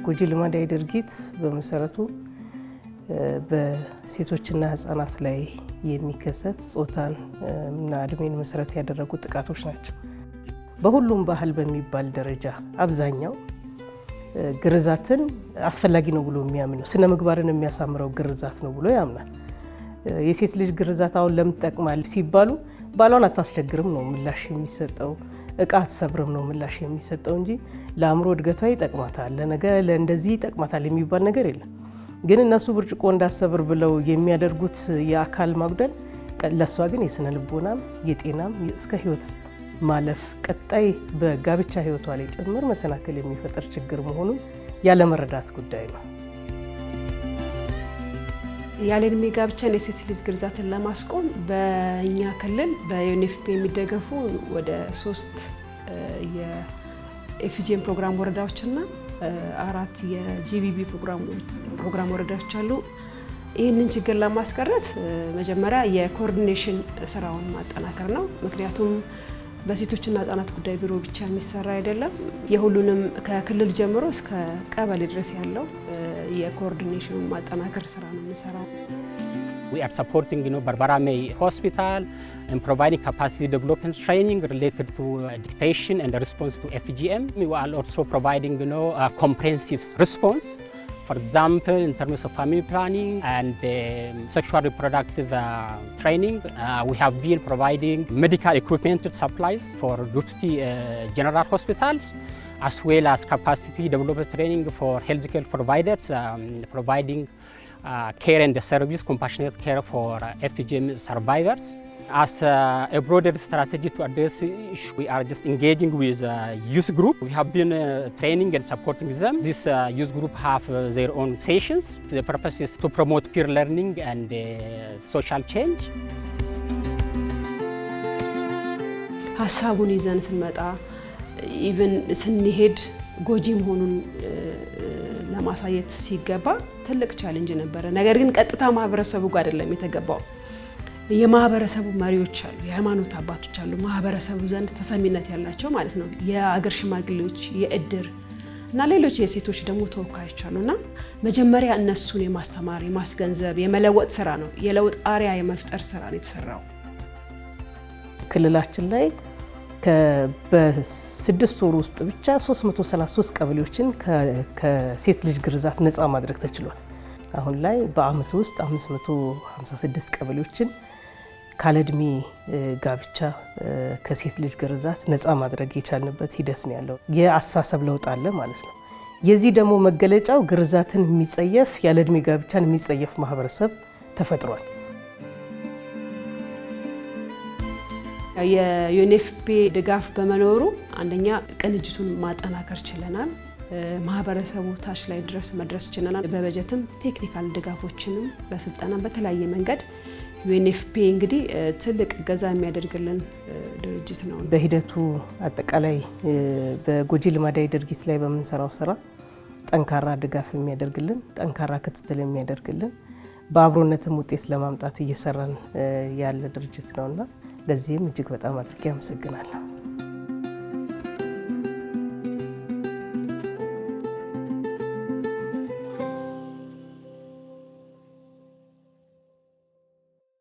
ጎጂ ልማዳዊ ድርጊት በመሰረቱ በሴቶችና ህፃናት ላይ የሚከሰት ጾታን እና እድሜን መሰረት ያደረጉ ጥቃቶች ናቸው። በሁሉም ባህል በሚባል ደረጃ አብዛኛው ግርዛትን አስፈላጊ ነው ብሎ የሚያምነው ስነ ምግባርን የሚያሳምረው ግርዛት ነው ብሎ ያምናል። የሴት ልጅ ግርዛት አሁን ለምን ተጠቅማል ሲባሉ ባሏን አታስቸግርም ነው ምላሽ የሚሰጠው፣ እቃ አትሰብርም ነው ምላሽ የሚሰጠው እንጂ ለአእምሮ እድገቷ ይጠቅማታል፣ ለነገ ለእንደዚህ ይጠቅማታል የሚባል ነገር የለም። ግን እነሱ ብርጭቆ እንዳሰብር ብለው የሚያደርጉት የአካል ማጉደል ለሷ ግን የስነ ልቦናም የጤናም እስከ ህይወት ማለፍ ቀጣይ በጋብቻ ህይወቷ ላይ ጭምር መሰናከል የሚፈጠር ችግር መሆኑን ያለ መረዳት ጉዳይ ነው። ያለ እድሜ ጋብቻን የሴት ልጅ ግርዛትን ለማስቆም በእኛ ክልል በዩኤንኤፍፒ የሚደገፉ ወደ 3 የኤፍጂኤም ፕሮግራም ወረዳዎችና 4 የጂቢቢ ፕሮግራም ወረዳዎች አሉ። ይህንን ችግር ለማስቀረት መጀመሪያ የኮኦርዲኔሽን ስራውን ማጠናከር ነው። ምክንያቱም በሴቶችና ህጻናት ጉዳይ ቢሮ ብቻ የሚሰራ አይደለም። የሁሉንም ከክልል ጀምሮ እስከ ቀበሌ ድረስ ያለው የኮኦርዲኔሽን ማጠናከር ስራ ነው የሚሰራው። We are supporting Barbara May Hospital and providing capacity development training related to dictation and response to FGM. We are also providing a comprehensive response. For example, in terms of family planning and sexual reproductive training, we have been providing medical equipment supplies for Duty General Hospitals, as well as capacity development training for healthcare providers, providing care and service, compassionate care for FGM survivors. As a broader strategy to address the issue, we are just engaging with youth group. We have been training and supporting them. This youth group have their own sessions. The purpose is to promote peer learning and social change. ሀሳቡን ይዘን ስንመጣ ኢቭን ስንሄድ ጎጂ መሆኑን ለማሳየት ሲገባ ትልቅ ቻሌንጅ ነበረ። ነገር ግን ቀጥታ ማህበረሰቡ ጋር አይደለም የተገባው። የማህበረሰቡ መሪዎች አሉ፣ የሃይማኖት አባቶች አሉ፣ ማህበረሰቡ ዘንድ ተሰሚነት ያላቸው ማለት ነው። የአገር ሽማግሌዎች፣ የእድር እና ሌሎች የሴቶች ደግሞ ተወካዮች አሉና መጀመሪያ እነሱን የማስተማር የማስገንዘብ የመለወጥ ስራ ነው፣ የለውጥ አሪያ የመፍጠር ስራ ነው የተሰራው። ክልላችን ላይ በ6 ወር ውስጥ ብቻ 333 ቀበሌዎችን ከሴት ልጅ ግርዛት ነፃ ማድረግ ተችሏል። አሁን ላይ በአመቱ ውስጥ 556 ቀበሌዎችን ካለድሜ ጋብቻ ከሴት ልጅ ግርዛት ነፃ ማድረግ የቻልንበት ሂደት ነው ያለው። የአስተሳሰብ ለውጥ አለ ማለት ነው። የዚህ ደግሞ መገለጫው ግርዛትን የሚጸየፍ ያለድሜ ጋብቻን የሚጸየፍ ማህበረሰብ ተፈጥሯል። የዩኤንኤፍፒ ድጋፍ በመኖሩ አንደኛ ቅንጅቱን ማጠናከር ችለናል። ማህበረሰቡ ታች ላይ ድረስ መድረስ ችለናል። በበጀትም ቴክኒካል ድጋፎችንም በስልጠና በተለያየ መንገድ ዩኤንኤፍፒ እንግዲህ ትልቅ ገዛ የሚያደርግልን ድርጅት ነው። በሂደቱ አጠቃላይ በጎጂ ልማዳዊ ድርጊት ላይ በመንሰራው ስራ ጠንካራ ድጋፍ የሚያደርግልን፣ ጠንካራ ክትትል የሚያደርግልን፣ በአብሮነትም ውጤት ለማምጣት እየሰራን ያለ ድርጅት ነውና ለዚህም እጅግ በጣም አድርጌ አመሰግናለሁ።